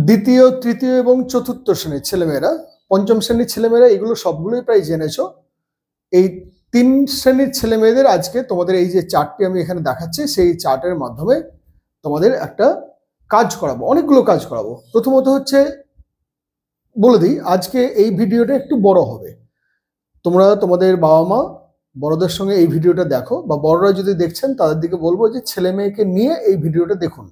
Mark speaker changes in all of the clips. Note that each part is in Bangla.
Speaker 1: দ্বিতীয়, তৃতীয় এবং চতুর্থ শ্রেণীর ছেলেমেয়েরা, পঞ্চম শ্রেণীর ছেলেমেয়েরা এগুলো সবগুলোই প্রায় জেনেছো। এই ৩ শ্রেণীর ছেলেমেয়েদের আজকে তোমাদের এই যে চার্টটি আমি এখানে দেখাচ্ছি, সেই চার্টের মাধ্যমে তোমাদের একটা কাজ করাবো, অনেকগুলো কাজ করাবো। প্রথমত হচ্ছে বলে দিই, আজকে এই ভিডিওটা একটু বড় হবে। তোমরা তোমাদের বাবা মা বড়দের সঙ্গে এই ভিডিওটা দেখো, বা বড়রা যদি দেখছেন তাদের দিকে বলবো যে ছেলে মেয়েকে নিয়ে এই ভিডিওটা দেখুন।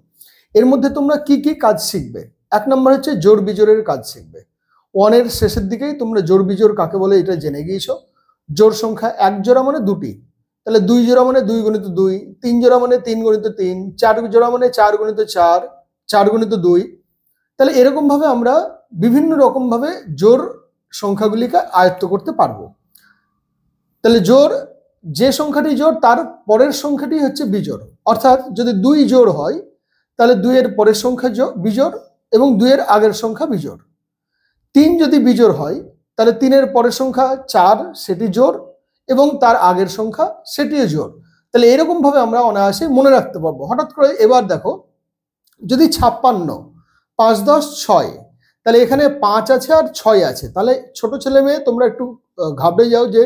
Speaker 1: এর মধ্যে তোমরা কি কি কাজ শিখবে? ১ নম্বর হচ্ছে জোড় বিজোড়ের কাজ শিখবে। 1-এর শেষের দিকেই তোমরা জোড় বিজোড় কাকে বলে এটা জেনে গিয়েছো। জোড় সংখ্যা ১ জোড়া মানে ২টি, তাহলে ২ জোড়া মানে ২ গুণিত ২, ৩ জোড়া মানে ৩ গুণিত ৩, ৪ জোড়া মানে ৪ গুণিত ৪, ৪ গুণিত ২। তাহলে এরকম ভাবে আমরা বিভিন্ন রকম ভাবে জোড় সংখ্যাগুলিকে আয়ত্ত করতে পারবো। তাহলে জোড়, যে সংখ্যাটি জোড় তার পরের সংখ্যাটি হচ্ছে বিজোড়। অর্থাৎ যদি ২ জোড় হয় তাহলে ২ এর পরের সংখ্যা বিজোড় এবং ২ এর আগের সংখ্যা বিজোড়। ৩ যদি বিজোড় হয় তাহলে ৩ এর পরের সংখ্যা ৪ সেটি জোড় এবং তার আগের সংখ্যা সেটিও জোড়। তাহলে এরকম ভাবে আমরা অনায়াসে মনে রাখতে পারবো। হঠাৎ করে এবার দেখো, যদি ৫৬, ৫ × ১০ = ৬, তাহলে এখানে ৫ আছে আর ৬ আছে, তাহলে ছোট ছেলে মেয়ে তোমরা একটু ঘাবড়ে যাও যে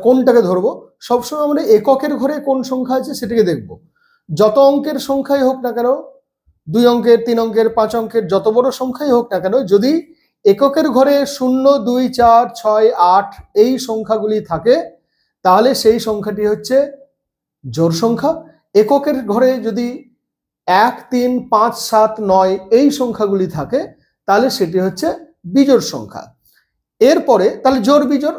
Speaker 1: কোনটাকে ধরবো। সবসময় আমরা এককের ঘরে কোন সংখ্যা আছে সেটাকে দেখব। যত অঙ্কের সংখ্যাই হোক না কেন, ২ অঙ্কের, ৩ অঙ্কের, ৫ অঙ্কের, যত বড় সংখ্যাই হোক না কেন, যদি এককের ঘরে ০, ২, ৪, ৬, ৮ এই সংখ্যাগুলি থাকে তাহলে সেই সংখ্যাটি হচ্ছে জোড় সংখ্যা। এককের ঘরে যদি ১, ৩, ৫, ৭, ৯ এই সংখ্যাগুলি থাকে তাহলে সেটি হচ্ছে বিজোড় সংখ্যা। এরপরে তাহলে জোড় বিজোড়,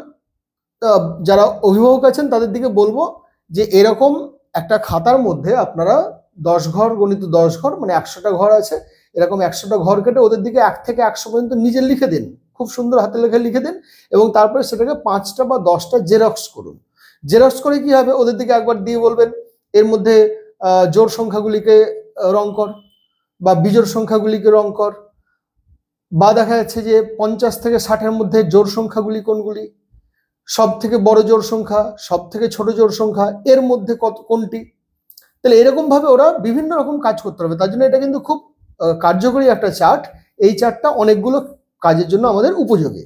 Speaker 1: যারা অভিভাবক আছেন তাদের দিকে বলবো যে এরকম একটা খাতার মধ্যে আপনারা ১০ ঘর গণিত ১০ ঘর মানে ১০০টা ঘর আছে, এরকম ১০০টা ঘর কেটে ওদের দিকে ১ থেকে ১০০ পর্যন্ত নিজে লিখে দিন, খুব সুন্দর হাতে লেখা লিখে দিন, এবং তারপরে সেটাকে ৫টা বা ১০টা জেরক্স করুন। জেরক্স করে কি হবে, ওদের দিকে একবার দিয়ে বলবেন এর মধ্যে জোড় সংখ্যাগুলিকে রং কর বা বিজোড় সংখ্যাগুলিকে রং কর, বা দেখা যাচ্ছে যে ৫০ থেকে ৬০-এর মধ্যে জোড় সংখ্যাগুলি কোনগুলি, সব থেকে বড় জোড় সংখ্যা, সব থেকে ছোট জোড় সংখ্যা, এর মধ্যে কোনটি। তাহলে এরকম ভাবে ওরা বিভিন্ন রকম কাজ করতে হবে। তার জন্য এটা কিন্তু খুব কার্যকরী একটা চার্ট। এই চার্টটা অনেকগুলো কাজের জন্য আমাদের উপযোগী।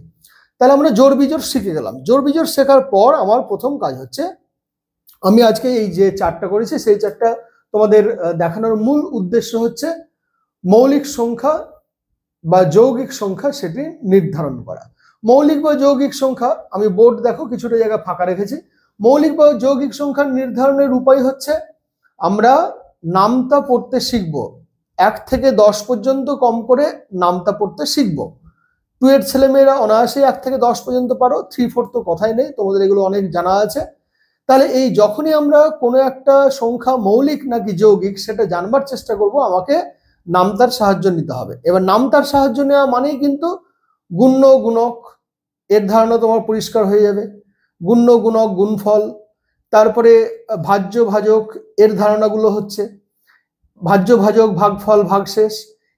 Speaker 1: তাহলে আমরা জোড় বিজোড় শিখে গেলাম। জোড় বিজোড় শেখার পর আমার প্রথম কাজ হচ্ছে, আমি আজকে এই যে চার্টটা করেছি সেই চার্টটা তোমাদের দেখানোর মূল উদ্দেশ্য হচ্ছে মৌলিক সংখ্যা বা যৌগিক সংখ্যা সেটি নির্ধারণ করা। মৌলিক বা যৌগিক সংখ্যা, আমি বোর্ড দেখো কিছুটা জায়গা ফাঁকা রেখেছি। মৌলিক বা যৌগিক সংখ্যা নির্ধারণের উপায় হচ্ছে আমরা নামতা পড়তে শিখব। ১ থেকে ১০ পর্যন্ত কম করে নামতা পড়তে শিখব। 2 এর ছেলেমেয়েরা অনায়াসে ১ থেকে ১০ পর্যন্ত পারো, 3, 4 তো কথাই নেই, তোমাদের এগুলো অনেক জানা আছে। তাহলে এই যখনই আমরা কোনো একটা সংখ্যা মৌলিক নাকি যৌগিক সেটা জানবার চেষ্টা করব, আমাকে নামতার সাহায্য নিতে হবে। এবার নামতার সাহায্য নেওয়া মানেই কিন্তু গুণ্য গুণক এর ধারণা তোমার পরিষ্কার হয়ে যাবে। গুণ্য গুণক গুণফল, তারপরে ভাজ্য ভাজক এর ধারণাগুলো হচ্ছে ভাজ্য ভাজক ভাগফল ভাগশেষ,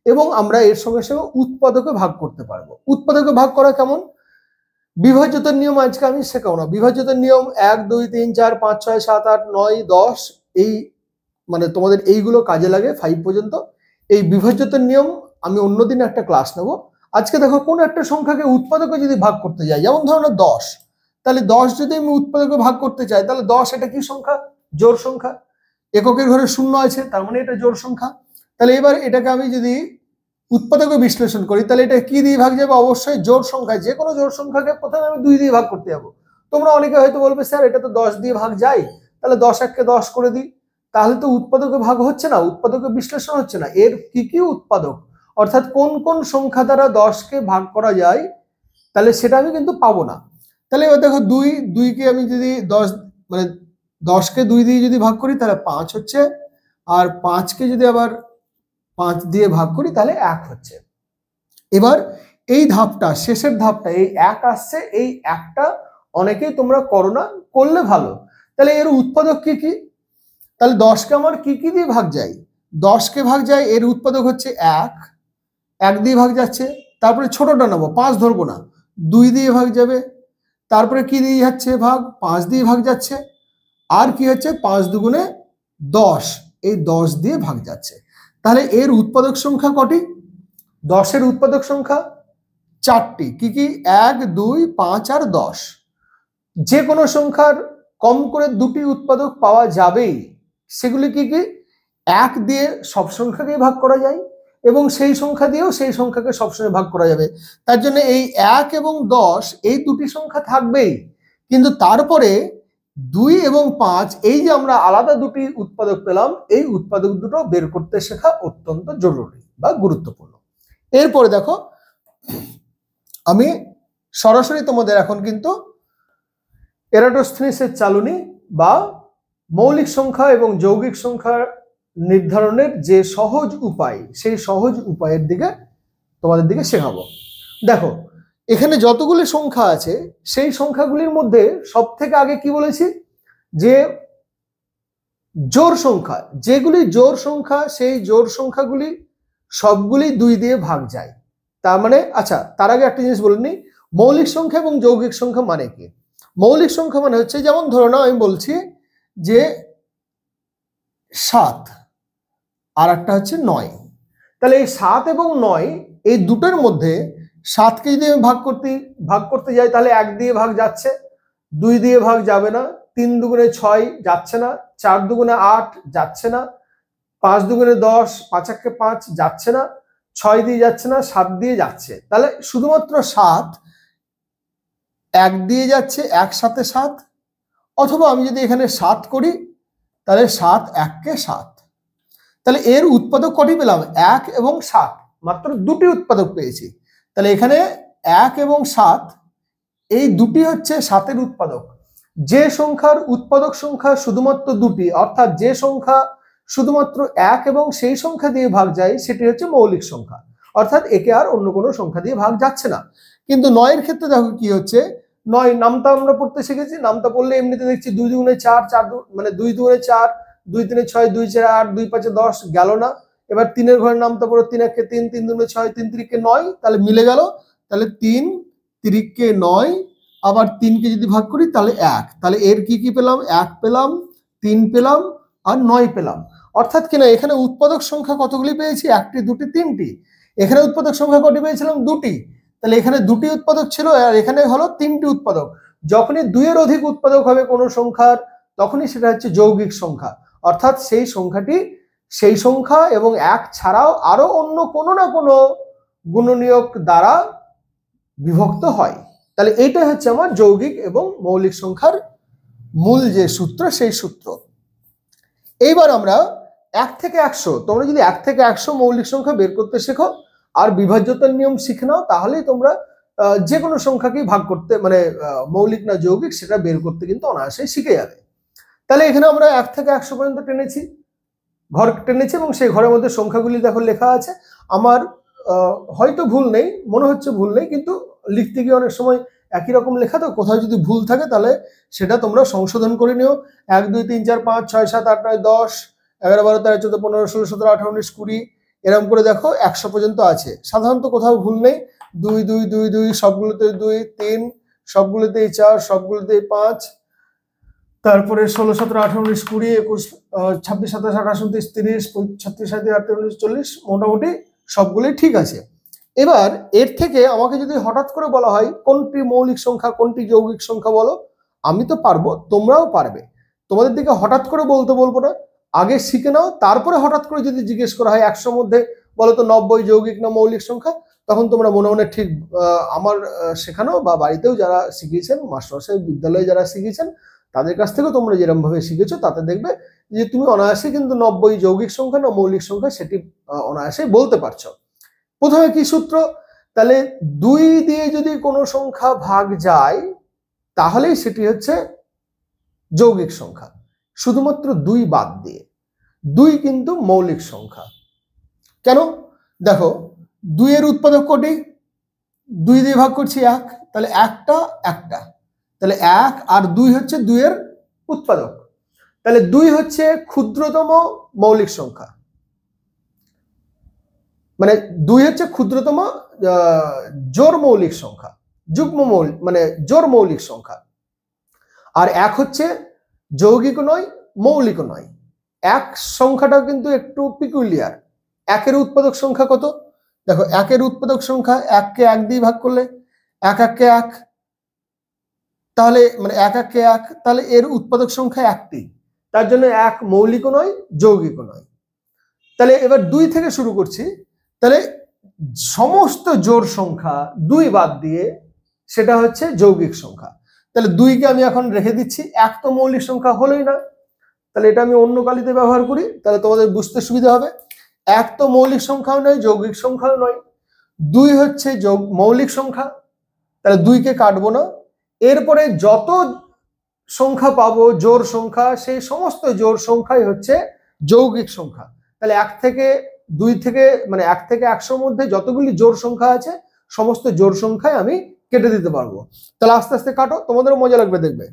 Speaker 1: এবং আমরা এর সঙ্গে সঙ্গে উৎপাদকে ভাগ করতে পারবো। উৎপাদকে ভাগ করা কেমন, বিভাজ্যতার নিয়ম আজকে আমি শেখাবো না। বিভাজ্যতার নিয়ম ১, ২, ৩, ৪, ৫, ৬, ৭, ৮, ৯, ১০ এই মানে তোমাদের এইগুলো কাজে লাগে 5 পর্যন্ত। এই বিভাজ্যতার নিয়ম আমি অন্যদিন একটা ক্লাস নেব। আজকে দেখো কোন একটা সংখ্যাকে উৎপাদকে যদি ভাগ করতে যাই, যেমন ধরো ১০, তাহলে ১০ যদি আমি উৎপাদকে ভাগ করতে চাই তাহলে ১০ এটা কি সংখ্যা, জোড় সংখ্যা। এককের ঘরে ০ আছে তার মানে এটা জোড় সংখ্যা। তাহলে এবার এটাকে আমি যদি উৎপাদকে বিশ্লেষণ করি তাহলে এটা কি দিয়ে ভাগ যাবে, অবশ্যই জোড় সংখ্যায়। যে কোনো জোড় সংখ্যাকে প্রথমে আমি ২ দিয়ে ভাগ করতে যাবো। তোমরা অনেকে হয়তো বলবে স্যার এটা তো ১০ দিয়ে ভাগ যায়, তাহলে ১০ এককে ১০ করে দিই, তাহলে তো উৎপাদকে ভাগ হচ্ছে না, উৎপাদকে বিশ্লেষণ হচ্ছে না। এর কি কি উৎপাদক, অর্থাৎ কোন কোন সংখ্যা দ্বারা ১০কে ভাগ করা যায়, তাহলে সেটা আমি কিন্তু পাবো না। তাহলে এবার দেখো ২কে আমি যদি ১০ মানে ১০কে ২ দিয়ে যদি ভাগ করি তাহলে ৫ হচ্ছে, আর ৫কে যদি আবার ৫ দিয়ে ভাগ করি তাহলে ১ হচ্ছে। এবার এই ধাপটা, শেষের ধাপটা, এই ১ আসছে, এই ১টা অনেকেই তোমরা করো না, করলে ভালো। তাহলে এর উৎপাদক কি কি, তাহলে ১০কে আমার কি কি দিয়ে ভাগ যায়, ১০কে ভাগ যায়, এর উৎপাদক হচ্ছে ১, ১ দিয়ে ভাগ যাচ্ছে, তারপরে ছোটটা নেবো ৫ ধরবো না, ২ দিয়ে ভাগ যাবে, তারপরে কি দিয়ে যাচ্ছে ভাগ, ৫ দিয়ে ভাগ যাচ্ছে, আর কি হচ্ছে ৫ দুগুণে ১০, এই ১০ দিয়ে ভাগ যাচ্ছে। তাহলে এর উৎপাদক সংখ্যা কটি, 10-এর উৎপাদক সংখ্যা 4টি। কি কি? 1, 2, 5 আর 10। যে কোনো সংখ্যার কম করে 2টি উৎপাদক পাওয়া যাবেই। সেগুলি কি কি? 1 দিয়ে সব সংখ্যাকে ভাগ করা যায় এবং সেই সংখ্যা দিয়েও সেই সংখ্যাকে সবসময় ভাগ করা যাবে। তার জন্য এই 1 এবং 10 এই দুটি সংখ্যা থাকবেই, কিন্তু তারপরে 2 এবং 5 এই যে আমরা আলাদা দুটি উৎপাদক পেলাম, এই উৎপাদক দুটো বের করতে শেখা অত্যন্ত জরুরি বা গুরুত্বপূর্ণ। এরপরে দেখো, আমি সরাসরি তোমাদের এখন কিন্তু এরাটোস্থেনিসের চালনী বা মৌলিক সংখ্যা এবং যৌগিক সংখ্যা নির্ধারণের যে সহজ উপায়, সেই সহজ উপায়ের দিকে তোমাদের দিকে শেখাবো। দেখো, এখানে যতগুলি সংখ্যা আছে সেই সংখ্যাগুলির মধ্যে সব থেকে আগে কি বলেছি, যে জোড় সংখ্যা, যেগুলি জোড় সংখ্যা সেই জোড় সংখ্যাগুলি সবগুলি 2 দিয়ে ভাগ যায়। তার মানে, আচ্ছা তার আগে একটা জিনিস বলে নিই, মৌলিক সংখ্যা এবং যৌগিক সংখ্যা মানে কি? মৌলিক সংখ্যা মানে হচ্ছে, যেমন ধরো না আমি বলছি যে 7 আর একটা হচ্ছে 9, তাহলে এই 7 এবং 9 এই দুটোর মধ্যে 7কে যদি আমি ভাগ করতে যাই তাহলে 1 দিয়ে ভাগ যাচ্ছে, 2 দিয়ে ভাগ যাবে না, 3 দুগুণে 6 যাচ্ছে না, 4 দুগুণে 8 যাচ্ছে না, 5 দুগুণে 10, 5 একে 5 যাচ্ছে না, 6 দিয়ে যাচ্ছে না, 7 দিয়ে যাচ্ছে। তাহলে শুধুমাত্র 7 1 দিয়ে যাচ্ছে, 1 7 7। অথবা আমি যদি এখানে 7 করি তাহলে 7 1 কে 7। তাহলে এর উৎপাদক কটি পেলাম? 1 এবং 7, মাত্র দুটি উৎপাদক পেয়েছি। তাহলে এখানে 1 এবং 7 এই দুটি হচ্ছে 7-এর উৎপাদক। যে সংখ্যার উৎপাদক সংখ্যা শুধুমাত্র দুটি, অর্থাৎ যে সংখ্যা শুধুমাত্র 1 এবং সেই সংখ্যা দিয়ে ভাগ যায়, সেটি হচ্ছে মৌলিক সংখ্যা, অর্থাৎ একে আর অন্য কোনো সংখ্যা দিয়ে ভাগ যাচ্ছে না। কিন্তু 9-এর ক্ষেত্রে দেখো কি হচ্ছে, 9 নামতা আমরা পড়তে শিখেছি, নামতা পড়লে এমনিতে দেখছি 2 দুগুণে 4, 4 মানে 2 দুগুণে 4, 2 3 6, 2 4 8, 2 5 10 গেল না। এবার 3-এর ঘরের নামতা পড়ো, 3 1 3, 3 দুগুণে 6, 3 3 9, তাহলে মিলে গেল। তাহলে 3 3 9, আবার 3কে যদি ভাগ করি তাহলে 1। তাহলে এর কি কি পেলাম? 1 পেলাম, 3 পেলাম আর 9 পেলাম। অর্থাৎ কিনা এখানে উৎপাদক সংখ্যা কতগুলি পেয়েছি? 1টি, 2টি, 3টি। এখানে উৎপাদক সংখ্যা কটি পেয়েছিলাম? 2টি। তাহলে এখানে 2টি উৎপাদক ছিল আর এখানে হলো 3টি উৎপাদক। যখনই 2-এর অধিক উৎপাদক হবে কোনো সংখ্যার, তখনই সেটা হচ্ছে যৌগিক সংখ্যা, অর্থাৎ সেই সংখ্যাটি সেই সংখ্যা এবং 1 ছাড়াও আরো অন্য কোনো না কোনো গুণনীয়ক দ্বারা বিভক্ত হয়। তাহলে এইটা হচ্ছে আমার যৌগিক এবং মৌলিক সংখ্যার মূল যে সূত্র, সেই সূত্র। এইবার আমরা 1 থেকে 100, তোমরা যদি 1 থেকে 100 মৌলিক সংখ্যা বের করতে শেখো আর বিভাজ্যতার নিয়ম শিখে নাও, তাহলেই তোমরা যে কোনো সংখ্যাকেই ভাগ করতে, মানে মৌলিক না যৌগিক সেটা বের করতে কিন্তু অনায়াসে শিখে যাবে। তাহলে এখানে আমরা 1 থেকে 100 পর্যন্ত টেনেছি, ঘর টেনেছি এবং সেই ঘরের মধ্যে সংখ্যাগুলি দেখো লেখা আছে। আমার হয়তো ভুল নেই, মনে হচ্ছে ভুল নেই, কিন্তু লিখতে গিয়ে অনেক সময় একই রকম লেখা, তো কোথাও যদি ভুল থাকে তাহলে সেটা তোমরা সংশোধন করে নিও। 1 2 3 4 5 6 7 8 9 10 11 12 13 14 15 16 17 18 19 20 এরকম করে দেখো 100 পর্যন্ত আছে। সাধারণত কোথাও ভুল নেই। 2 2 2 2 সবগুলোতে 2, 3 সবগুলোতেই 4, সবগুলোতেই 5, তারপরে 16 17 18 19 20 21 26 27 28 29 30 36 37 38 39 40 মোটামুটি সবগুলোই ঠিক আছে। এবার এর থেকে আমাকে যদি হঠাৎ করে বলা হয় কোনটি মৌলিক সংখ্যা কোনটি যৌগিক সংখ্যা বলো, আমি তো পারবো, তোমরাও পারবে। তোমাদের দিকে হঠাৎ করে বলতে বলবো না, আগে শিখে নাও, তারপরে হঠাৎ করে যদি জিজ্ঞেস করা হয় 100 মধ্যে বলো তো 90 যৌগিক না মৌলিক সংখ্যা, তখন তোমরা মনে মনে ঠিক আমার শেখানো বা বাড়িতেও যারা শিখিয়েছেন, মাস্টারমশাই বিদ্যালয়ে যারা শিখিয়েছেন তাদের কাছ থেকে তোমরা যেরকম ভাবে শিখেছো তাতে দেখবে যে তুমি অনায়াসে কিন্তু 90 যৌগিক সংখ্যা না মৌলিক সংখ্যা সেটি অনায়াসে বলতে পারছো। প্রথমে কি সূত্র? তাহলে 2 দিয়ে যদি কোনো সংখ্যা ভাগ যায় তাহলেই সেটি হচ্ছে যৌগিক সংখ্যা, শুধুমাত্র 2 বাদ দিয়ে। 2 কিন্তু মৌলিক সংখ্যা। কেন? দেখো 2 এর উৎপাদক কটি? 2 দিয়ে ভাগ করছি 1, তাহলে একটা, তাহলে 1 আর 2 হচ্ছে 2 এর উৎপাদক। তাহলে 2 হচ্ছে ক্ষুদ্রতম মৌলিক সংখ্যা, মানে 2 হচ্ছে ক্ষুদ্রতম জোড় মৌলিক সংখ্যা, যুগ্ম মৌলিক মানে জোড় মৌলিক সংখ্যা। আর 1 হচ্ছে যৌগিক নয়, মৌলিক নয়। 1 সংখ্যাটা কিন্তু একটু পিকুলিয়ার। 1 এর উৎপাদক সংখ্যা কত? দেখো একের উৎপাদক সংখ্যা, এককে এক দিয়ে ভাগ করলে এক এককে এক, তাহলে মানে এক এককে এক, তাহলে এর উৎপাদক সংখ্যা একটি, তার জন্য এক মৌলিকও নয় যৌগিকও নয়। তাহলে এবার 2 থেকে শুরু করছি। তাহলে সমস্ত জোড় সংখ্যা 2 বাদ দিয়ে সেটা হচ্ছে যৌগিক সংখ্যা। তাহলে 2কে আমি এখন রেখে দিচ্ছি, এক তো মৌলিক সংখ্যা হলোই না, তাহলে এটা আমি অন্য কালিতে ব্যবহার করি, তাহলে তোমাদের বুঝতে সুবিধা হবে। এক তো মৌলিক সংখ্যাও নয়, যৌগিক সংখ্যাও নয়, 2 হচ্ছে মৌলিক সংখ্যা, তাহলে 2কে কাটবো না। এরপরে যত সংখ্যা পাবো জোড় সংখ্যা, সেই সমস্ত জোড় সংখ্যাই হচ্ছে যৌগিক সংখ্যা। তাহলে 1 থেকে 2 থেকে মানে 1 থেকে 100 মধ্যে যতগুলি জোড় সংখ্যা আছে সমস্ত জোড় সংখ্যায় আমি কেটে দিতে পারবো। তাহলে আস্তে আস্তে কাটো, তোমাদেরও মজা লাগবে দেখবে।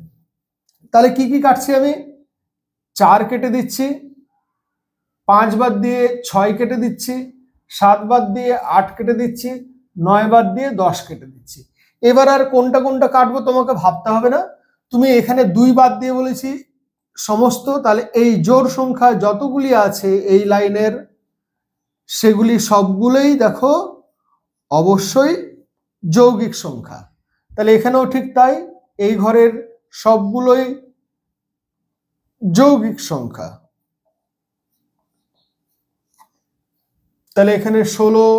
Speaker 1: তাহলে কি কি কাটছি আমি? 4 কেটে দিচ্ছি, 5 বাদ দিয়ে 6 কেটে দিচ্ছি, 7 বাদ দিয়ে 8 কেটে দিচ্ছি, 9 বাদ দিয়ে 10 কেটে দিচ্ছি। এবার আর কোনটা কোনটা কাটবো তোমাকে ভাবতে হবে না, তুমি এখানে 2 বাদ দিয়ে বলেছি সমস্ত, তাহলে এই জোড় সংখ্যা যতগুলি আছে এই লাইনের সেগুলি সবগুলোই দেখো অবশ্যই যৌগিক সংখ্যা। তাহলে এখানেও ঠিক তাই, এই ঘরের সবগুলোই যৌগিক সংখ্যা। তাহলে এখানে 16,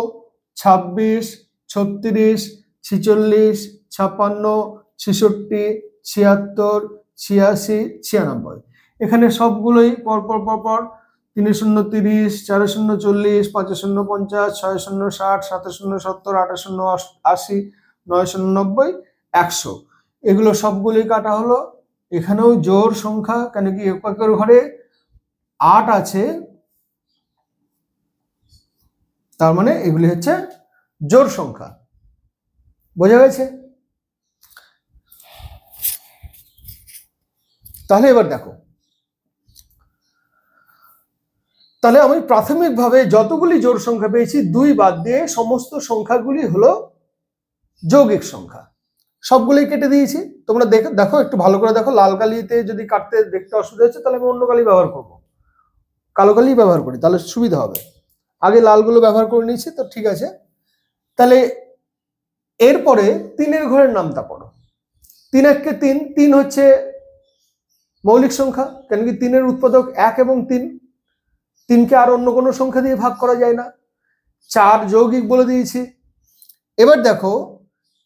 Speaker 1: 26, 36, 46, 56, 66, 76, 86, 96, এখানে সবগুলোই পরপর পরপর 3 0 30, 4 0 40, 5 0 50, 6 0 60, 7 0 70, 8 0 80, 9 0 90, 100, এগুলো সবগুলোই কাটা হলো। এখানেও জোড় সংখ্যা, কেন কি এককের ঘরে 8 আছে, তার মানে এগুলি হচ্ছে জোড় সংখ্যা। বোঝা গেছে? তাহলে এবার দেখো, তাহলে আমি প্রাথমিকভাবে যতগুলি জোড় সংখ্যা পেয়েছি 2 বাদ দিয়ে সমস্ত সংখ্যাগুলি হলো যৌগিক সংখ্যা, সবগুলোই কেটে দিয়েছি। তোমরা দেখো একটু ভালো করে দেখো, লাল কালিতে যদি কাটতে দেখতে অসুবিধা হচ্ছে তাহলে আমি অন্য কালি ব্যবহার করব, কালো কালি ব্যবহার করি তাহলে সুবিধা হবে। আগে লালগুলো ব্যবহার করে নিয়েছি তো ঠিক আছে। তাহলে এরপরে 3-এর ঘরের নামটা পড়ো। 3 1 3, 3 হচ্ছে মৌলিক সংখ্যা, কেন কি 3-এর উৎপাদক 1 এবং 3, 3কে আর অন্য কোনো সংখ্যা দিয়ে ভাগ করা যায় না। 4 যৌগিক বলে দিয়েছি। এবার দেখো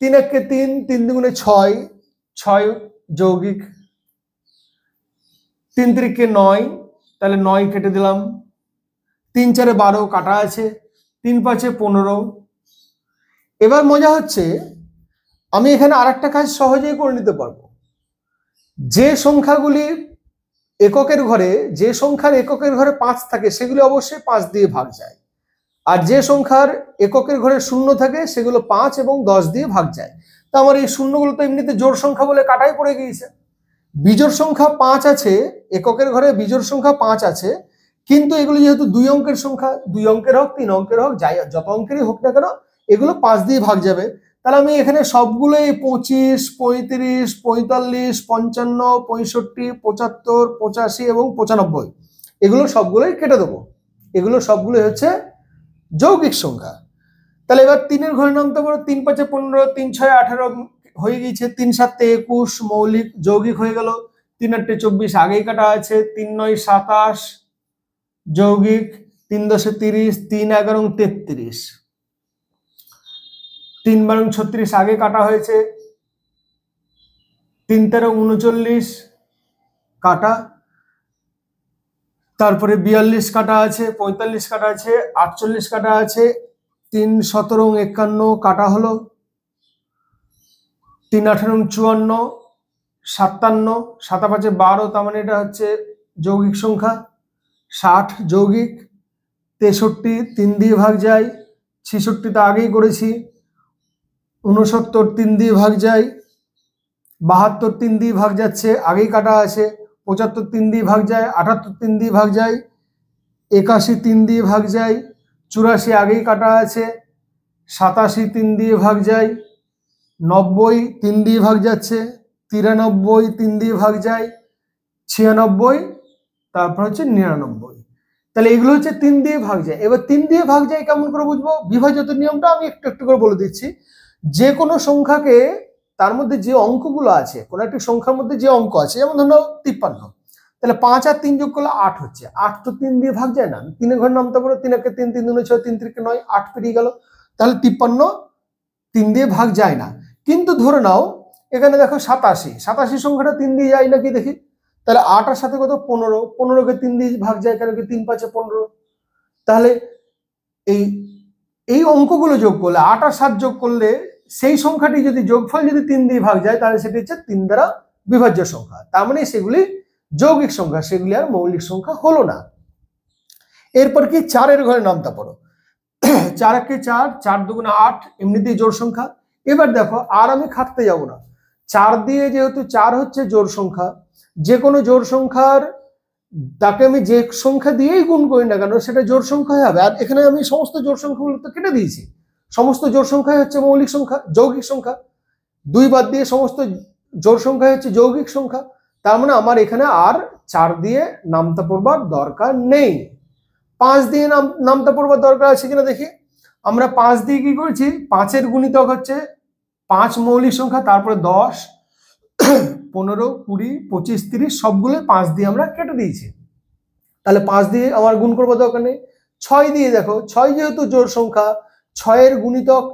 Speaker 1: 3 1 3, 3 2 6, 6 যৌগিক। 3 3 9, তাহলে 9 কেটে দিলাম। 3 4 12 কাটা আছে, 3 5 15। এবার মজা হচ্ছে আমি এখানে আরেকটা কাজ সহজেই করে নিতে পারবো। যে সংখ্যাগুলি এককের ঘরে, যে সংখ্যার এককের ঘরে 5 থাকে সেগুলো অবশ্যই 5 দিয়ে ভাগ যায়, আর যে সংখ্যার এককের ঘরে 0 থাকে সেগুলো 5 এবং 10 দিয়ে ভাগ যায়। তো আমার এই শূন্যগুলো তো এমনিতে জোড় সংখ্যা বলে কাটাই পড়ে গিয়েছে। বিজোড় সংখ্যা 5 আছে, এককের ঘরে বিজোড় সংখ্যা 5 আছে, কিন্তু এগুলো যেহেতু 2 অঙ্কের সংখ্যা, 2 অঙ্কের হোক 3 অঙ্কের হোক যাই যত অঙ্কেরই হোক না কেন এগুলো 5 দিয়ে ভাগ যাবে। তাহলে আমি এখানে সবগুলোই 25, 35, 45, 55, 65, 75, 85 এবং 95 এগুলো সবগুলোই কেটে দেবো। এগুলো সবগুলোই হচ্ছে যৌগিক সংখ্যা। তাহলে এবার 3-এর ঘরে নামতে পারো। 3 5 15, 3 6 18 হয়ে গিয়েছে, 3 7 21 মৌলিক যৌগিক হয়ে গেল। 3 8 24 আগেই কাটা আছে, 3 9 27 যৌগিক, 3 10 30, 3 11 33, 3 12 36 আগে কাটা হয়েছে, 3 13 39 কাটা, তারপরে 42 কাটা আছে, 45 কাটা আছে, 48 কাটা আছে, 3 17 51 কাটা হলো, 3 18 54, 57, 7 5 12, তার মানে এটা হচ্ছে যৌগিক সংখ্যা। 60 যৌগিক, 63 3 দিয়ে ভাগ যায়, 66 তো আগেই করেছি, 69 3 দিয়ে ভাগ যায়, 72 3 দিয়ে ভাগ যাচ্ছে আগেই কাটা আছে, 75 3 দিয়ে ভাগ যায়, 78 3 দিয়ে ভাগ যায়, 81 3 দিয়ে ভাগ যায়, 84 আগেই কাটা আছে, 87 3 দিয়ে ভাগ যায়, 90 3 দিয়ে ভাগ যাচ্ছে, 93 3 দিয়ে ভাগ যায়, 96, তারপর হচ্ছে 99। তাহলে এগুলো হচ্ছে 3 দিয়ে ভাগ যায়। এবার 3 দিয়ে ভাগ যায় কেমন করে বুঝবো? বিভাজ্যতার নিয়মটা আমি একটু একটু করে বলে দিচ্ছি। যে কোনো সংখ্যাকে তার মধ্যে যে অঙ্কগুলো আছে, কোনো একটি সংখ্যার মধ্যে যে অঙ্ক আছে, যেমন ধরো 53, তাহলে 5 আর 3 যোগ করলে 8 হচ্ছে। 8 তো 3 দিয়ে ভাগ যায় না। 3 ঘর নামতে পারো, 3 একে 3, 3 দুগুণে 6, 3 3কে 9, 8 পেরিয়ে গেল। তাহলে 53 3 দিয়ে ভাগ যায় না। কিন্তু ধরে নাও এখানে দেখো 87 সংখ্যাটা 3 দিয়ে যায় নাকি দেখি। তাহলে 8 আর সাথে কত? 15, 15কে 3 দিয়ে ভাগ যায়, কারণ কি 3 5 15। তাহলে এই অঙ্কগুলো যোগ করলে 8 আর 7 যোগ করলে সেই সংখ্যাটি যদি যোগফল যদি 3 দিয়ে ভাগ যায়, তাহলে সেটি হচ্ছে 3 দ্বারা বিভাজ্য সংখ্যা। তার মানে সেগুলি যৌগিক সংখ্যা, সেগুলি আর মৌলিক সংখ্যা হলো না। এরপর কি 4 ঘরে নামতা পড়ো। 4 একে 4, 4 দুগুণে 8, এমনিতেই জোড় সংখ্যা। এবার দেখো আর আমি খাটতে যাব না, 4 দিয়ে যেহেতু 4 হচ্ছে জোড় সংখ্যা, যে কোনো জোড় সংখ্যার তাকে আমি যে সংখ্যা দিয়েই গুণ করি না কেন সেটা জোড় সংখ্যা হবে। আর এখানে আমি সমস্ত জোড় সংখ্যাগুলো তো কেটে দিয়েছি। সমস্ত জোড় সংখ্যাই হচ্ছে মৌলিক সংখ্যা, যৌগিক সংখ্যা। 2 বাদ দিয়ে সমস্ত জোড় সংখ্যা হচ্ছে যৌগিক সংখ্যা। তার মানে আমার এখানে আর 4 দিয়ে নামতা পড়বার দরকার নেই। 5 দিয়ে নামতা পড়বার দরকার আছে কিনা দেখি। আমরা 5 দিয়ে কি করেছি? 5-এর গুণিতক হচ্ছে 5 মৌলিক সংখ্যা, তারপরে 10, 15, 20, 25, 30 সবগুলো 5 দিয়ে আমরা কেটে দিয়েছি। তাহলে 5 দিয়ে আমার গুণ করবার দরকার নেই। 6 দিয়ে দেখো, 6 যেহেতু জোড় সংখ্যা, 6-এর গুণিতক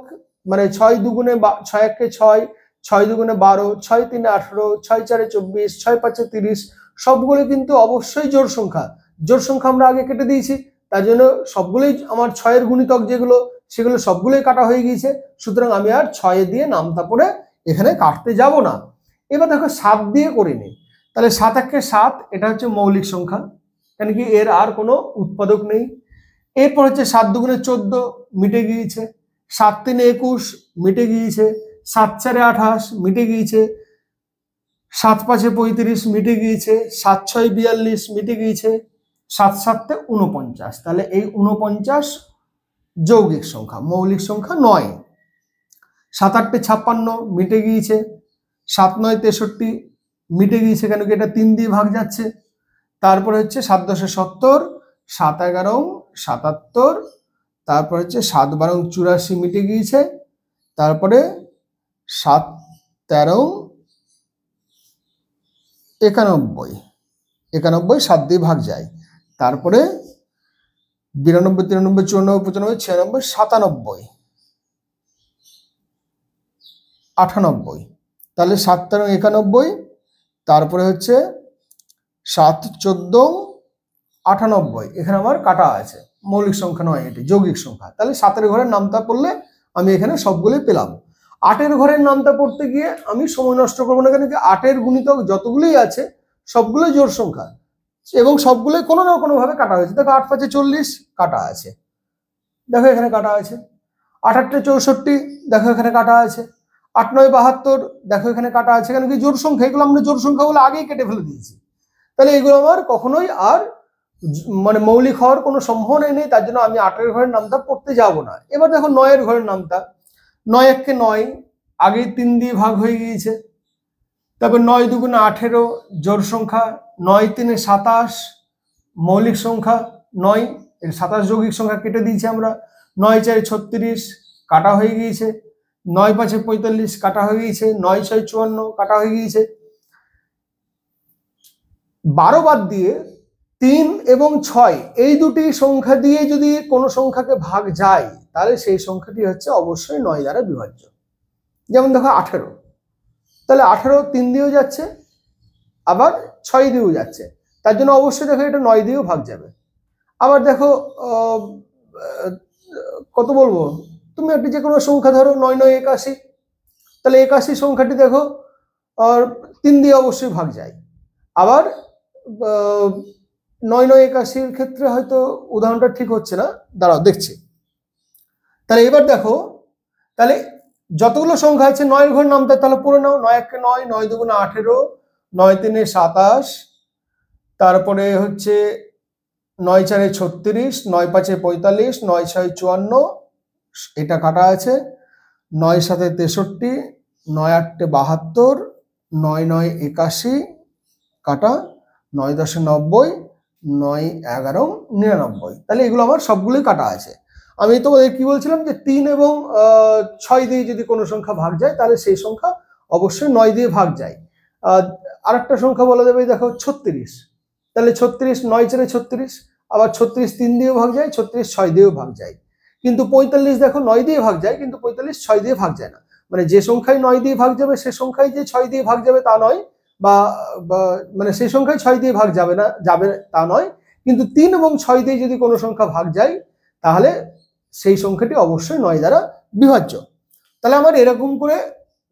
Speaker 1: মানে 6 দুগুণে 6 একে 6, 6 দুগুণে 12, 6 3 18, 6 4 24, 6 5 30 সবগুলো কিন্তু অবশ্যই জোড় সংখ্যা। জোড় সংখ্যা আমরা আগে কেটে দিয়েছি, তার জন্য সবগুলোই আমার 6-এর গুণিতক যেগুলো সেগুলো সবগুলোই কাটা হয়ে গিয়েছে। সুতরাং আমি আর 6 দিয়ে নামতা পড়ে এখানে কাটতে যাব না। এবার দেখো 7 দিয়ে করে নিই। তাহলে 7 একে 7, এটা হচ্ছে মৌলিক সংখ্যা, কেন কি এর আর কোনো উৎপাদক নেই। এরপর হচ্ছে 7 দুগুণে 14, মিটে গিয়েছে। 7 3 21, মিটে গিয়েছে। 7 4 28, মিটে গিয়েছে। 7 5 35, মিটে গিয়েছে। 7 6 42, মিটে গিয়েছে। 7 7 49, তাহলে এই 49 যৌগিক সংখ্যা, মৌলিক সংখ্যা নয়। 7 8 56, মিটে গিয়েছে। 7 9 63, মিটে গিয়েছে, কেন কি এটা 3 দিয়ে ভাগ যাচ্ছে। তারপরে হচ্ছে 7 10 70, 7 11 77, তারপর হচ্ছে 7 12 84, মিটে গিয়েছে। তারপরে 7 13 91, 7 দিয়ে ভাগ যায়। তারপরে 92 93 94 95 96 97 98, তাহলে 7 13 91, তারপরে হচ্ছে 7 14 98, এখানে আমার কাটা আছে, মৌলিক সংখ্যা নয়, এটি যৌগিক সংখ্যা। তাহলে 7-এর ঘরের নামতা পড়লে আমি এখানে সবগুলোই পেলাম। 8-এর ঘরের নামতা পড়তে গিয়ে আমি সময় নষ্ট করবো না, কেন কি 8-এর গুণিতক যতগুলোই আছে সবগুলোই জোড় সংখ্যা এবং সবগুলোই কোনো না কোনো ভাবে কাটা হয়েছে। দেখো 8 5 40, কাটা আছে, দেখো এখানে কাটা আছে। 8 8 64, দেখো এখানে কাটা আছে। 8 9 72, দেখো এখানে কাটা আছে, কেন কি জোড় সংখ্যা, এগুলো আমরা জোড় সংখ্যাগুলো আগেই কেটে ফেলে দিয়েছি। তাহলে এগুলো আমার কখনোই আর মানে মৌলিক হওয়ার কোনো সম্ভাবনাই নেই, তার জন্য আমি 8-এর ঘরের নামতা পড়তে যাব না। এবার দেখো 9-এর ঘরের নামতা। 9 1 9, আগেই 3 দিয়ে ভাগ হয়ে গিয়েছে। তারপর 9 2 18, জোড় সংখ্যা। 9 3 27, মৌলিক সংখ্যা 9, এর 27 যৌগিক সংখ্যা কেটে দিয়েছি আমরা। 9 4 36, কাটা হয়ে গিয়েছে। 9 5 45, কাটা হয়ে গিয়েছে। 9 6 54, কাটা হয়ে গিয়েছে। 12 বাদ দিয়ে 3 এবং 6 এই দুটি সংখ্যা দিয়ে যদি কোনো সংখ্যাকে ভাগ যায়, তাহলে সেই সংখ্যাটি হচ্ছে অবশ্যই 9 দ্বারা বিভাজ্য। যেমন দেখো 18, তাহলে 18 3 দিয়েও যাচ্ছে, আবার 6 দিয়েও যাচ্ছে, তার জন্য অবশ্যই দেখো এটা 9 দিয়েও ভাগ যাবে। আবার দেখো কত বলবো, তুমি একটি যে কোনো সংখ্যা ধরো 9 9 81, তাহলে 81 সংখ্যাটি দেখো 3 দিয়ে অবশ্যই ভাগ যায়। আবার 9 9 81 ক্ষেত্রে হয়তো উদাহরণটা ঠিক হচ্ছে না, দাঁড়াও দেখছি। তাহলে এবার দেখো, তাহলে যতগুলো সংখ্যা আছে 9-এর ঘর নামতা তাহলে পড়ে নাও। 9 1 9, 9 2 18, 9 3 27, তারপরে হচ্ছে 9 4 36, 9 5 45, 9 6 54, এটা কাটা আছে। 9 7 63, 9 8 72, 9 9 81, কাটা। 9 10 90, 9, 11, 99। তাহলে এগুলো আমার সবগুলোই কাটা আছে। আমি তোমাদের কি বলছিলাম যে 3 এবং 6 দিয়ে যদি কোনো সংখ্যা ভাগ যায় তাহলে সেই সংখ্যা অবশ্যই 9 দিয়ে ভাগ যায়। আরেকটা সংখ্যা বলা যাবে, দেখো 36। তাহলে 36 9 4 36, আবার 36 3 দিয়েও ভাগ যায়, 36 6 দিয়েও ভাগ যায়। কিন্তু 45 দেখো 9 দিয়ে ভাগ যায়, কিন্তু 45 6 দিয়ে ভাগ যায় না। মানে যে সংখ্যায় 9 দিয়ে ভাগ যাবে সে সংখ্যায় যে 6 দিয়ে ভাগ যাবে তা নয়, বা মানে সেই সংখ্যায় 6 দিয়ে ভাগ যাবে না, যাবে তা নয়। কিন্তু 3 এবং 6 দিয়ে যদি কোনো সংখ্যা ভাগ যায় তাহলে সেই সংখ্যাটি অবশ্যই 9 দ্বারা বিভাজ্য। তাহলে আমার এরকম করে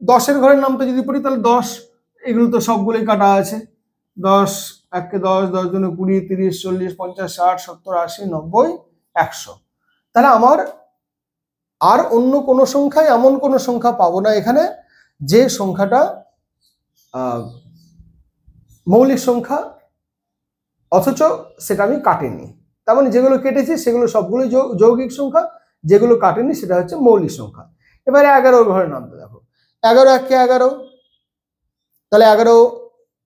Speaker 1: 10-এর ঘরের নামটা যদি পড়ি তাহলে 10, এগুলো তো সবগুলোই কাটা আছে। 10 1 10, 10 2 20, 30 40 50 60 70 80 90 100। তাহলে আমার আর অন্য কোনো সংখ্যায় এমন কোনো সংখ্যা পাবো না এখানে যে সংখ্যাটা মৌলিক সংখ্যা অথচ সেটা আমি কাটিনি। তার মানে যেগুলো কেটেছি সেগুলো সবগুলোই যৌগিক সংখ্যা, যেগুলো কাটেনি সেটা হচ্ছে মৌলিক সংখ্যা। এবারে 11 ঘরের নামটা দেখো, 11 1 11, তাহলে 11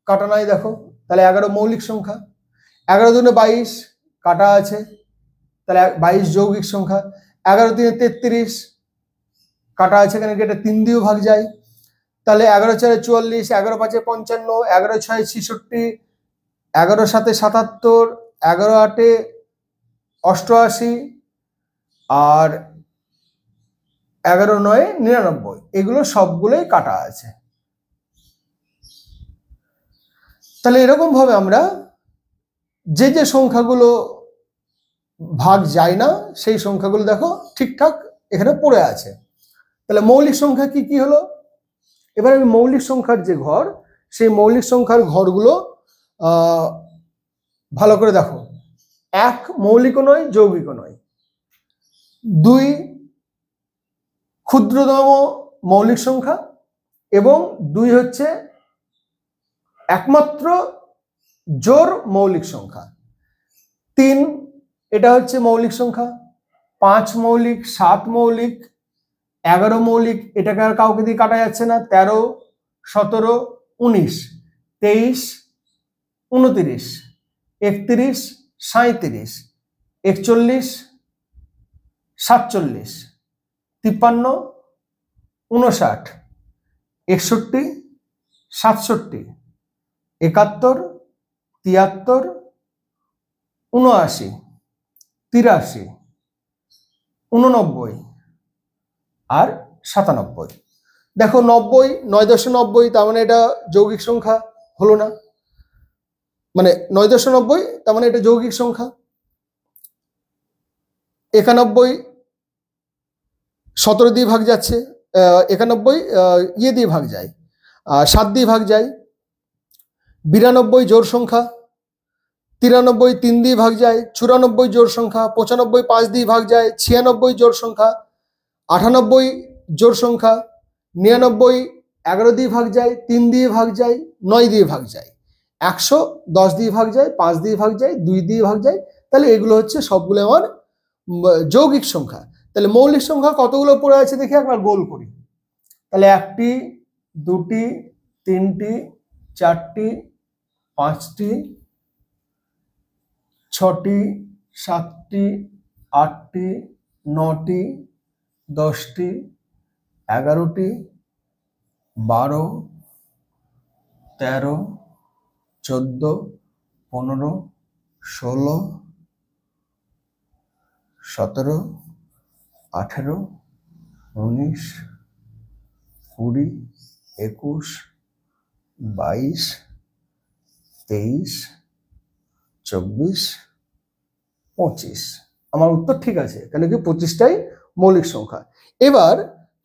Speaker 1: কাটা নাই দেখো, তাহলে 11 মৌলিক সংখ্যা। 11 2 22 কাটা আছে, তাহলে 22 যৌগিক সংখ্যা। 11 3 33 কাটা আছে, এখানে কেটে 3 দিয়েও ভাগ যায়। তাহলে 11 4 44, 11 5 55, 11 6 66, 11 7 77, 11 8 88, আর 11 9 99। এগুলো সবগুলোই কাটা আছে। তাহলে এরকম ভাবে আমরা যে যে সংখ্যাগুলো ভাগ যায় না সেই সংখ্যাগুলো দেখো ঠিকঠাক এখানে পড়ে আছে। তাহলে মৌলিক সংখ্যা কি কি হলো? এবার আমি মৌলিক সংখ্যার যে ঘর, সেই মৌলিক সংখ্যার ঘরগুলো ভালো করে দেখো। 1 মৌলিকও নয়, যৌগিকও নয়। 2 ক্ষুদ্রতম মৌলিক সংখ্যা, এবং 2 হচ্ছে একমাত্র জোড় মৌলিক সংখ্যা। 3 এটা হচ্ছে মৌলিক সংখ্যা। 5 মৌলিক, 7 মৌলিক, 11 মৌলিক, এটাকে আর কাউকে দিয়ে কাটা যাচ্ছে না। 13 17 19 23 29 31 37 41 47 53 59 61 67 71 73 79 83 89 আর 97। দেখো 90 9.90, তার মানে এটা যৌগিক সংখ্যা হলো না, মানে 9.90 তার মানে এটা যৌগিক সংখ্যা। 91 17 দিয়ে ভাগ যাচ্ছে, 91 ইয়ে দিয়ে ভাগ যায়, 7 দিয়ে ভাগ যায়। 92 জোড় সংখ্যা। 93 3 দিয়ে ভাগ যায়। 94 জোড় সংখ্যা। 95 5 দিয়ে ভাগ যায়। 96 জোড় সংখ্যা। 98 জোড় সংখ্যা। 99 11 দিয়ে ভাগ যায়, 3 দিয়ে ভাগ যায়, 9 দিয়ে ভাগ যায়। 100 10 দিয়ে ভাগ যায়, 5 দিয়ে ভাগ যায়, 2 দিয়ে ভাগ যায়। তাহলে এগুলো হচ্ছে সবগুলো আমার যৌগিক সংখ্যা। তাহলে মৌলিক সংখ্যা কতগুলো পড়ে আছে দেখি একবার গোল করি। তাহলে 1টি 2টি 3টি 4টি 5টি 6টি 7টি 8টি 9টি 10টি 11টি 12 13 14 15 16 17 18 19 20 21 22 23 24 25। আমার উত্তর ঠিক আছে, কেন কি 25টাই মৌলিক সংখ্যা। এবার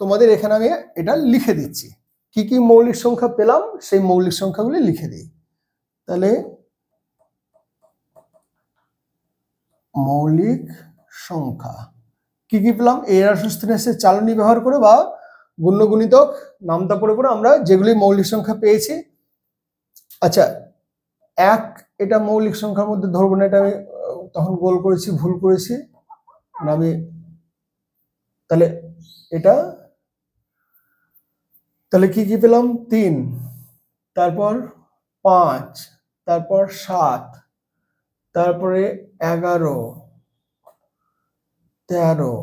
Speaker 1: তোমাদের এখানে আমি এটা লিখে দিচ্ছি, কি কি মৌলিক সংখ্যা পেলাম সেই মৌলিক সংখ্যাগুলি লিখে দিই। তাহলে মৌলিক সংখ্যা কি কি পেলাম? এরাটোস্থেনেসের চালনী ব্যবহার করে বা গুণ্যগুণিতক নামতা করে করে আমরা যেগুলি মৌলিক সংখ্যা পেয়েছি। আচ্ছা, 1 এটা মৌলিক সংখ্যার মধ্যে ধরবো না, এটা আমি তখন গোল করেছি, ভুল করেছি, আমি তাহলে এটা, তাহলে কি কি পেলাম? 3, তারপর 5, তারপর 7, তারপরে 11, 13,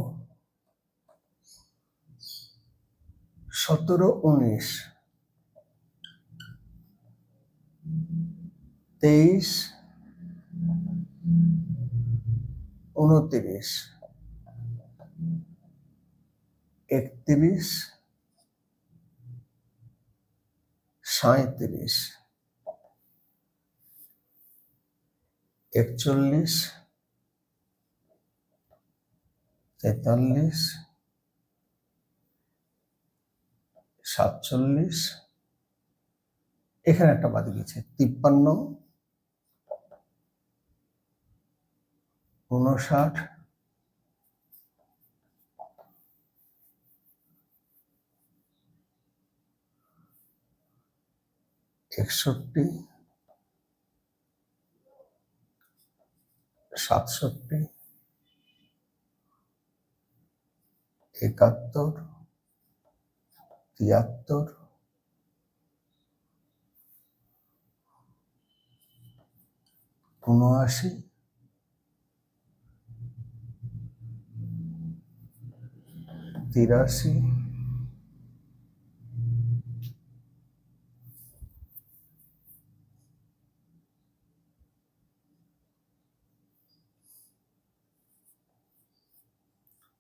Speaker 1: 17, 19, 23, 29, 31, 37, 41, 43, 47, এখানে একটা বাদ গেছে 53, 59, 61, 67, 71, 73, 79, 83,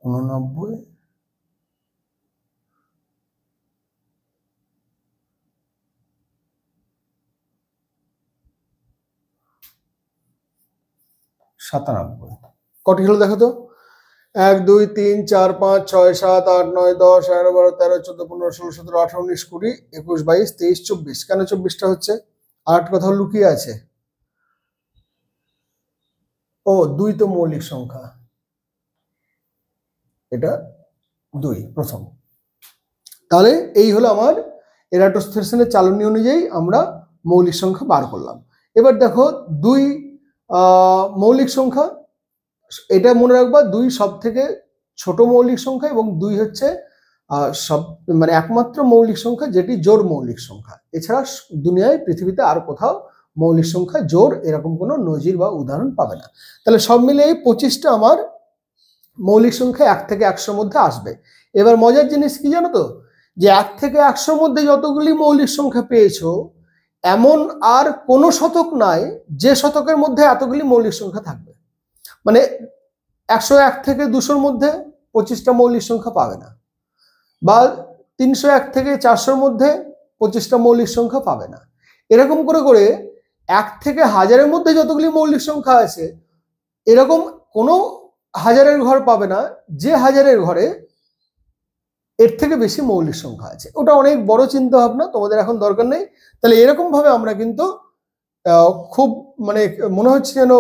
Speaker 1: 89, 97। কটি হলো দেখো তো? 1, 2, 3, 4, 5, 6, 7, 8, 9, 10, 11, 12, 13, 14, 15, 16, 17, 18, 19, 20, 21, 22, 23, 24। কেন 24টা হচ্ছে? আর কোথাও লুকিয়ে আছে? ও 2 তো মৌলিক সংখ্যা, এটা 2 প্রথম। তাহলে এই হলো আমার এরাটোস্থেনেসের চালনী অনুযায়ী আমরা মৌলিক সংখ্যা বার করলাম। এবার দেখো 2 মৌলিক সংখ্যা, এটা মনে রাখবা 2 সব থেকে ছোট মৌলিক সংখ্যা এবং 2 হচ্ছে সব মানে একমাত্র মৌলিক সংখ্যা যেটি জোড় মৌলিক সংখ্যা। এছাড়া দুনিয়ায় পৃথিবীতে আর কোথাও মৌলিক সংখ্যা জোড় এরকম কোনো নজির বা উদাহরণ পাবে না। তাহলে সব মিলিয়ে 25টা আমার মৌলিক সংখ্যা 1 থেকে 100 মধ্যে আসবে। এবার মজার জিনিস কি জানো তো, যে 1 থেকে 100 মধ্যে যতগুলি মৌলিক সংখ্যা পেয়েছো এমন আর কোনো শতক নাই যে শতকের মধ্যে এতগুলি মৌলিক সংখ্যা থাকবে। মানে 101 থেকে 200-র মধ্যে 25টা মৌলিক সংখ্যা পাবে না, বা 301 থেকে 400-র মধ্যে 25টা মৌলিক সংখ্যা পাবে না। এরকম করে করে 1 থেকে 1000-এর মধ্যে যতগুলি মৌলিক সংখ্যা আছে এরকম কোনো 1000-এর ঘর পাবে না যে 1000-এর ঘরে এর থেকে বেশি মৌলিক সংখ্যা আছে। ওটা অনেক বড় চিন্তা ভাবনা, তোমাদের এখন দরকার নেই। তাহলে এরকম ভাবে আমরা কিন্তু খুব মানে মনে হচ্ছে যেন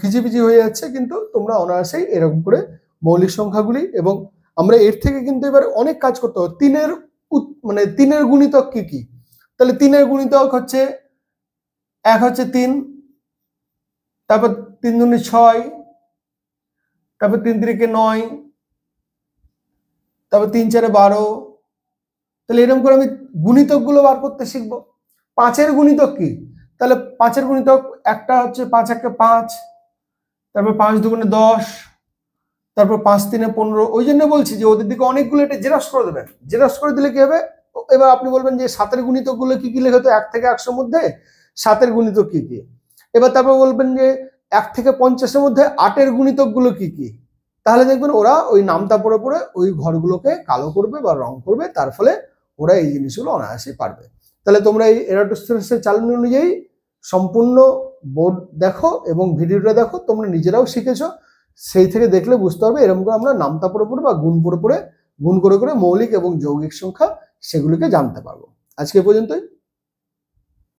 Speaker 1: খিজিবিজি হয়ে যাচ্ছে, কিন্তু তোমরা অনায়াসেই এরকম করে মৌলিক সংখ্যাগুলি, এবং আমরা এর থেকে কিন্তু এবার অনেক কাজ করতে হবে। 3-এর মানে 3-এর গুণিতক কি কি? তাহলে 3-এর গুণিতক হচ্ছে 1 হচ্ছে 3, তারপর 3 দুগুণে 6, তারপর 3 3-এ 9, তারপর 3 4-এ 12। তাহলে এরকম করে আমি গুণিতকগুলো বার করতে শিখবো। 5-এর গুণিতক কি? তাহলে 5-এর গুণিতক একটা হচ্ছে 5 1 5, তারপর 5 2 10, তারপর 5 3 15। ওই জন্য বলছি যে ওদের দিকে অনেকগুলো এটা জেরক্স করে দেবেন। জেরক্স করে দিলে কি হবে? এবার আপনি বলবেন যে 7-এর গুণিতকগুলো কি কি লেখা তো 1 থেকে 100-র মধ্যে 7-এর গুণিতক কি কি? এবার তারপর বলবেন যে 1 থেকে 50-এর মধ্যে 8-এর গুণিতকগুলো কি কি? তাহলে দেখবেন ওরা ওই নামটা পড়ে পড়ে ওই ঘরগুলোকে কালো করবে বা রং করবে, তার ফলে ওরা এই জিনিসগুলো অনায়াসে পারবে। তাহলে তোমরা এই এরাটোস্থেনেসের চালনী অনুযায়ী সম্পূর্ণ বোর্ড দেখো এবং ভিডিওটা দেখো, তোমরা নিজেরাও শিখেছো। সেই থেকে দেখলে বুঝতে পারবে এরকম করে আমরা নামতা পড়ে পড়ে বা গুণ পড়ে পড়ে গুণ করে করে মৌলিক এবং যৌগিক সংখ্যা সেগুলিকে জানতে পারবো। আজকে পর্যন্তই।